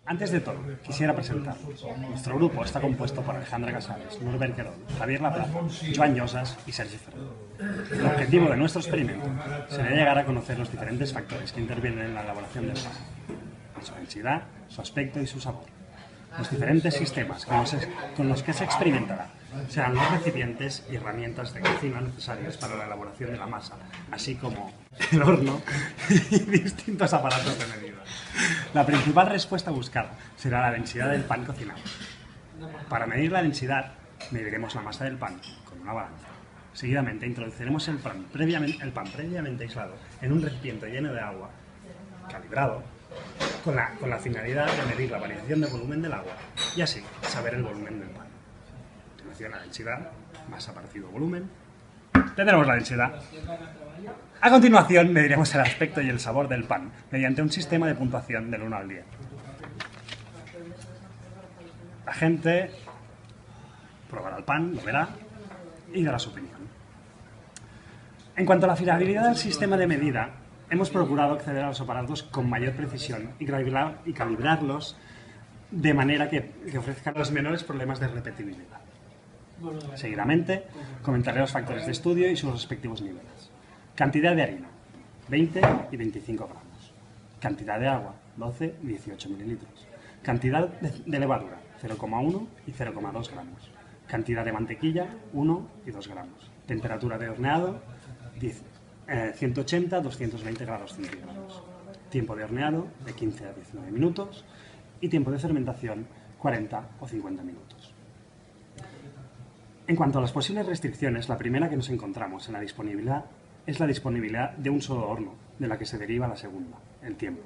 Antes de todo, quisiera presentar. Nuestro grupo está compuesto por Alejandra Casares, Norbert Querol, Javier Laplaza, Joan Llosas y Sergi Ferrer. El objetivo de nuestro experimento será llegar a conocer los diferentes factores que intervienen en la elaboración del pan: su densidad, su aspecto y su sabor. Los diferentes sistemas con los que se experimentará serán los recipientes y herramientas de cocina necesarios para la elaboración de la masa, así como el horno y distintos aparatos de medida. La principal respuesta buscada será la densidad del pan cocinado. Para medir la densidad, mediremos la masa del pan con una balanza. Seguidamente introduciremos el pan previamente aislado en un recipiente lleno de agua, calibrado, con la finalidad de medir la variación de volumen del agua y así saber el volumen del pan. A continuación, la densidad, masa partido volumen, tendremos la densidad. A continuación, mediremos el aspecto y el sabor del pan mediante un sistema de puntuación del 1 al 10. La gente probará el pan, lo verá y dará su opinión. En cuanto a la fiabilidad del sistema de medida, hemos procurado acceder a los aparatos con mayor precisión y calibrarlos de manera que ofrezcan los menores problemas de repetibilidad. Seguidamente, comentaré los factores de estudio y sus respectivos niveles. Cantidad de harina, 20 y 25 gramos. Cantidad de agua, 12 y 18 mililitros. Cantidad de levadura, 0,1 y 0,2 gramos. Cantidad de mantequilla, 1 y 2 gramos. Temperatura de horneado, 180 a 220 grados centígrados. Tiempo de horneado, de 15 a 19 minutos. Y tiempo de fermentación, 40 o 50 minutos. En cuanto a las posibles restricciones, la primera que nos encontramos en la disponibilidad es la disponibilidad de un solo horno, de la que se deriva la segunda, el tiempo.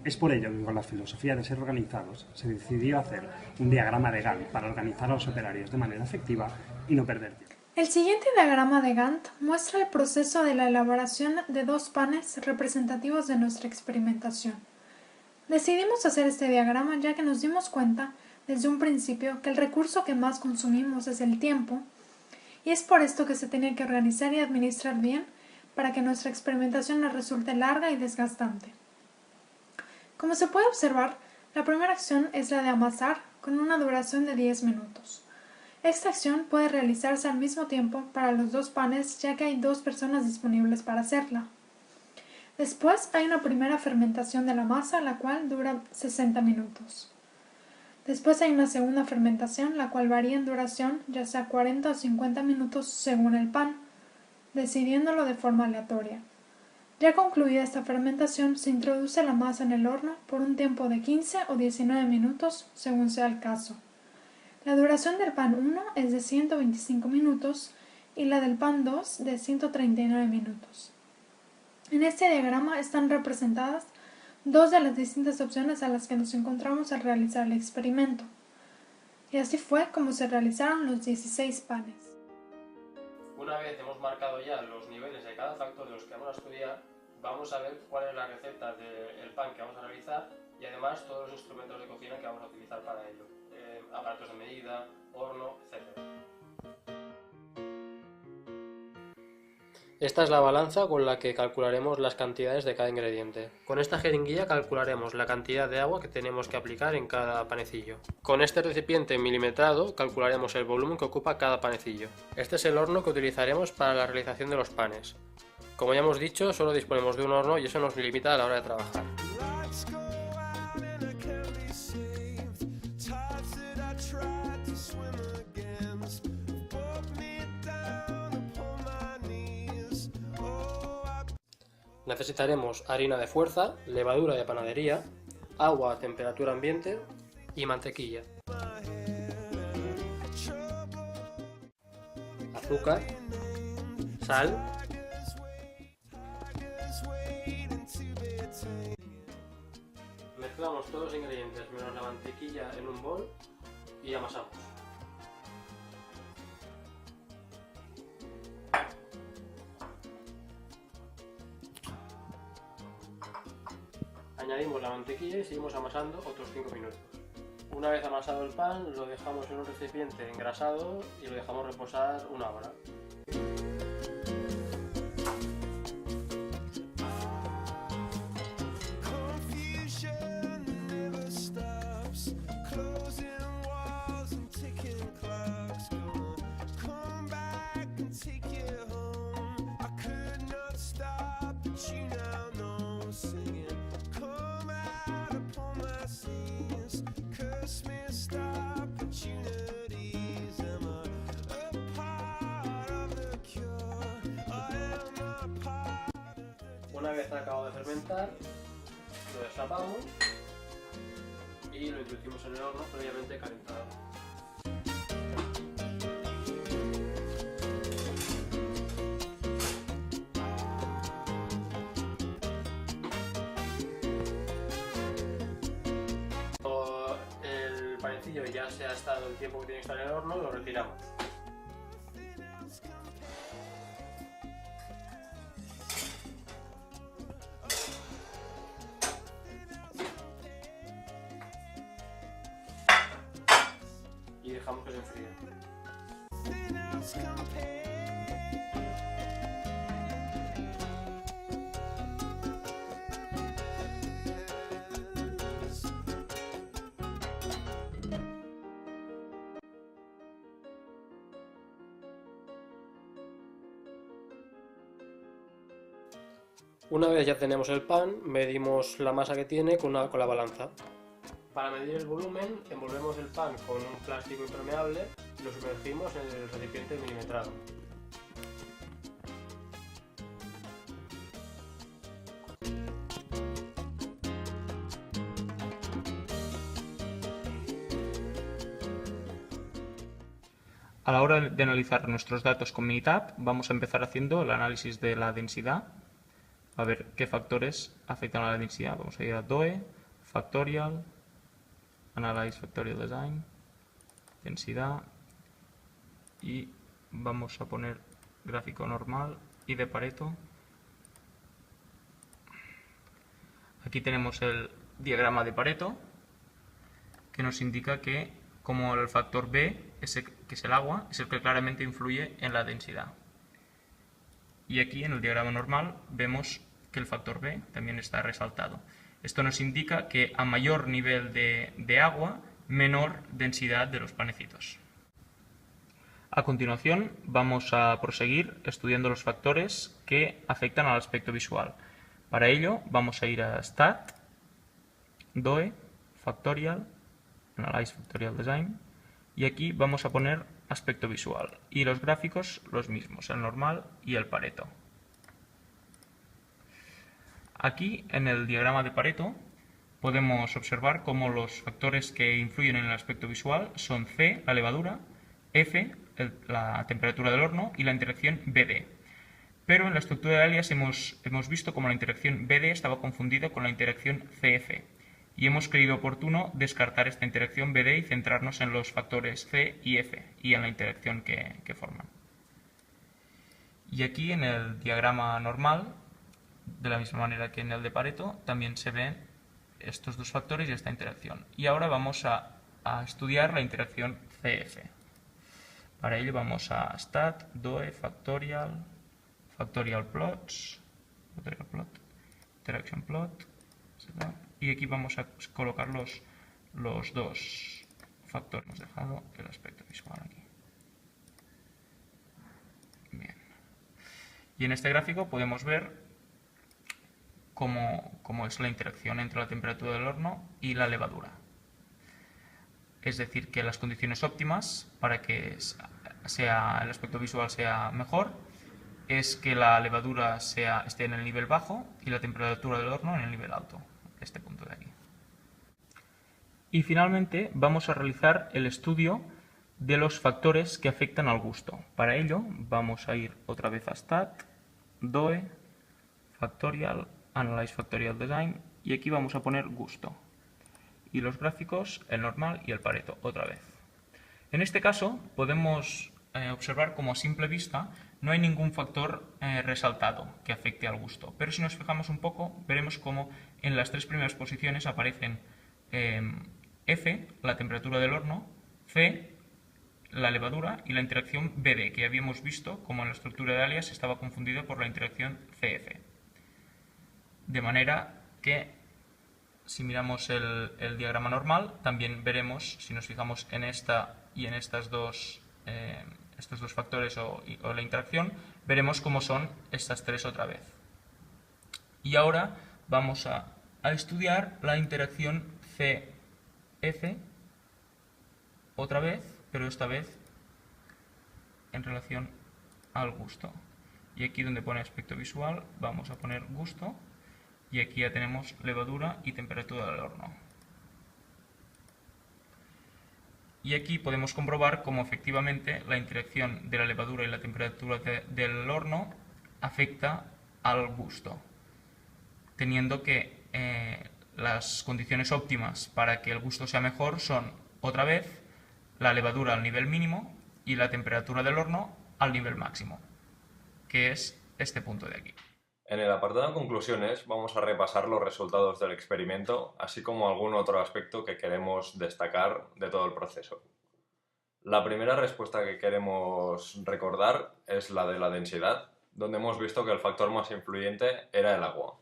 Es por ello que con la filosofía de ser organizados se decidió hacer un diagrama de Gantt para organizar a los operarios de manera efectiva y no perder tiempo. El siguiente diagrama de Gantt muestra el proceso de la elaboración de dos panes representativos de nuestra experimentación. Decidimos hacer este diagrama ya que nos dimos cuenta desde un principio que el recurso que más consumimos es el tiempo, y es por esto que se tenía que organizar y administrar bien para que nuestra experimentación no resulte larga y desgastante. Como se puede observar, la primera acción es la de amasar con una duración de 10 minutos. Esta acción puede realizarse al mismo tiempo para los dos panes ya que hay dos personas disponibles para hacerla. Después hay una primera fermentación de la masa, la cual dura 60 minutos. Después hay una segunda fermentación, la cual varía en duración, ya sea 40 o 50 minutos según el pan, decidiéndolo de forma aleatoria. Ya concluida esta fermentación, se introduce la masa en el horno por un tiempo de 15 o 19 minutos, según sea el caso. La duración del pan 1 es de 125 minutos y la del pan 2 de 139 minutos. En este diagrama están representadas dos de las distintas opciones a las que nos encontramos al realizar el experimento. Y así fue como se realizaron los 16 panes. Una vez hemos marcado ya los niveles de cada factor de los que vamos a estudiar, vamos a ver cuál es la receta del pan que vamos a realizar y además todos los instrumentos de cocina que vamos a utilizar para ello. Aparatos de medida, horno, etc. Esta es la balanza con la que calcularemos las cantidades de cada ingrediente. Con esta jeringuilla calcularemos la cantidad de agua que tenemos que aplicar en cada panecillo. Con este recipiente milimetrado calcularemos el volumen que ocupa cada panecillo. Este es el horno que utilizaremos para la realización de los panes. Como ya hemos dicho, solo disponemos de un horno y eso nos limita a la hora de trabajar. Necesitaremos harina de fuerza, levadura de panadería, agua a temperatura ambiente y mantequilla. Azúcar, sal, mezclamos todos los ingredientes menos la mantequilla en un bol y amasamos. Añadimos la mantequilla y seguimos amasando otros 5 minutos. Una vez amasado el pan, lo dejamos en un recipiente engrasado y lo dejamos reposar una hora. está acabado de fermentar, lo destapamos y lo introducimos en el horno previamente calentado. El panecillo ya se ha estado el tiempo que tiene que estar en el horno, lo retiramos. Y dejamos que se enfríe. Una vez ya tenemos el pan, medimos la masa que tiene con la balanza. Para medir el volumen, envolvemos el pan con un plástico impermeable y lo sumergimos en el recipiente milimetrado. A la hora de analizar nuestros datos con Minitab, vamos a empezar haciendo el análisis de la densidad, a ver qué factores afectan a la densidad. Vamos a ir a DOE, Factorial, Analyze Factorial Design, densidad, y vamos a poner gráfico normal y de Pareto. Aquí tenemos el diagrama de Pareto, que nos indica que como el factor B, que es el agua, es el que claramente influye en la densidad. Y aquí en el diagrama normal vemos que el factor B también está resaltado. Esto nos indica que a mayor nivel de agua, menor densidad de los panecitos. A continuación vamos a proseguir estudiando los factores que afectan al aspecto visual. Para ello vamos a ir a Stat, DOE, Factorial, Analyze Factorial Design, y aquí vamos a poner aspecto visual y los gráficos los mismos, el normal y el Pareto. Aquí en el diagrama de Pareto podemos observar cómo los factores que influyen en el aspecto visual son C, la levadura, F, la temperatura del horno, y la interacción BD. Pero en la estructura de alias hemos visto cómo la interacción BD estaba confundida con la interacción CF. Y hemos creído oportuno descartar esta interacción BD y centrarnos en los factores C y F y en la interacción que forman. Y aquí en el diagrama normal, de la misma manera que en el de Pareto, también se ven estos dos factores y esta interacción. Y ahora vamos a estudiar la interacción CF. Para ello vamos a Stat, DOE, Factorial, Factorial Plots, Factorial Plot, Interaction Plot, etc. Y aquí vamos a colocar los dos factores. Hemos dejado el aspecto visual aquí. Bien. Y en este gráfico podemos ver cómo es la interacción entre la temperatura del horno y la levadura. Es decir, que las condiciones óptimas para que el aspecto visual sea mejor es que la levadura esté en el nivel bajo y la temperatura del horno en el nivel alto. Este punto de aquí. Y finalmente vamos a realizar el estudio de los factores que afectan al gusto. Para ello vamos a ir otra vez a Stat, DOE, Factorial, Analyze Factorial Design, y aquí vamos a poner gusto. Y los gráficos, el normal y el Pareto, otra vez. En este caso podemos observar como a simple vista no hay ningún factor resaltado que afecte al gusto, pero si nos fijamos un poco veremos como en las tres primeras posiciones aparecen F, la temperatura del horno, C, la levadura, y la interacción BD, que habíamos visto como en la estructura de alias estaba confundida por la interacción CF. De manera que si miramos el diagrama normal también veremos, si nos fijamos en esta y en estos dos factores o la interacción, veremos cómo son estas tres otra vez. Y ahora vamos a estudiar la interacción CF otra vez, pero esta vez en relación al gusto. Y aquí donde pone aspecto visual vamos a poner gusto, Y aquí ya tenemos levadura y temperatura del horno. Y aquí podemos comprobar cómo efectivamente la interacción de la levadura y la temperatura del horno afecta al gusto, teniendo que las condiciones óptimas para que el gusto sea mejor son, otra vez, la levadura al nivel mínimo y la temperatura del horno al nivel máximo, que es este punto de aquí. En el apartado de conclusiones vamos a repasar los resultados del experimento, así como algún otro aspecto que queremos destacar de todo el proceso. La primera respuesta que queremos recordar es la de la densidad, donde hemos visto que el factor más influyente era el agua.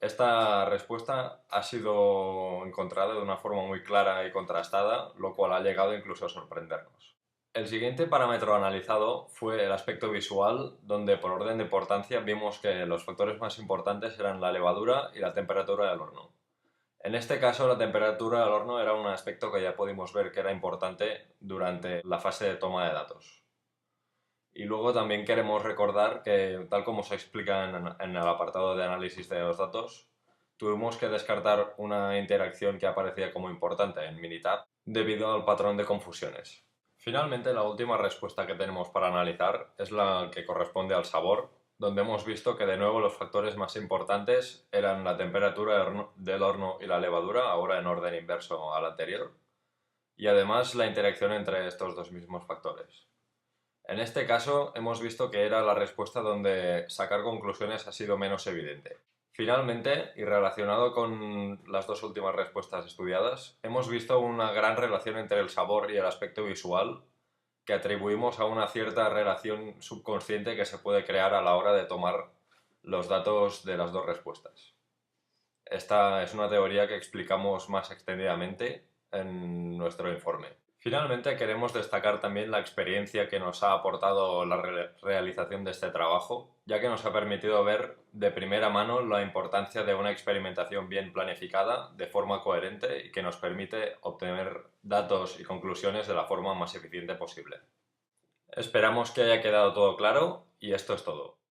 Esta respuesta ha sido encontrada de una forma muy clara y contrastada, lo cual ha llegado incluso a sorprendernos. El siguiente parámetro analizado fue el aspecto visual, donde por orden de importancia vimos que los factores más importantes eran la levadura y la temperatura del horno. En este caso, la temperatura del horno era un aspecto que ya pudimos ver que era importante durante la fase de toma de datos. Y luego también queremos recordar que, tal como se explica en el apartado de análisis de los datos, tuvimos que descartar una interacción que aparecía como importante en Minitab debido al patrón de confusiones. Finalmente, la última respuesta que tenemos para analizar es la que corresponde al sabor, donde hemos visto que de nuevo los factores más importantes eran la temperatura del horno y la levadura, ahora en orden inverso al anterior, y además la interacción entre estos dos mismos factores. En este caso hemos visto que era la respuesta donde sacar conclusiones ha sido menos evidente. Finalmente, y relacionado con las dos últimas respuestas estudiadas, hemos visto una gran relación entre el sabor y el aspecto visual, que atribuimos a una cierta relación subconsciente que se puede crear a la hora de tomar los datos de las dos respuestas. Esta es una teoría que explicamos más extendidamente en nuestro informe. Finalmente, queremos destacar también la experiencia que nos ha aportado la realización de este trabajo, ya que nos ha permitido ver de primera mano la importancia de una experimentación bien planificada, de forma coherente y que nos permite obtener datos y conclusiones de la forma más eficiente posible. Esperamos que haya quedado todo claro y esto es todo.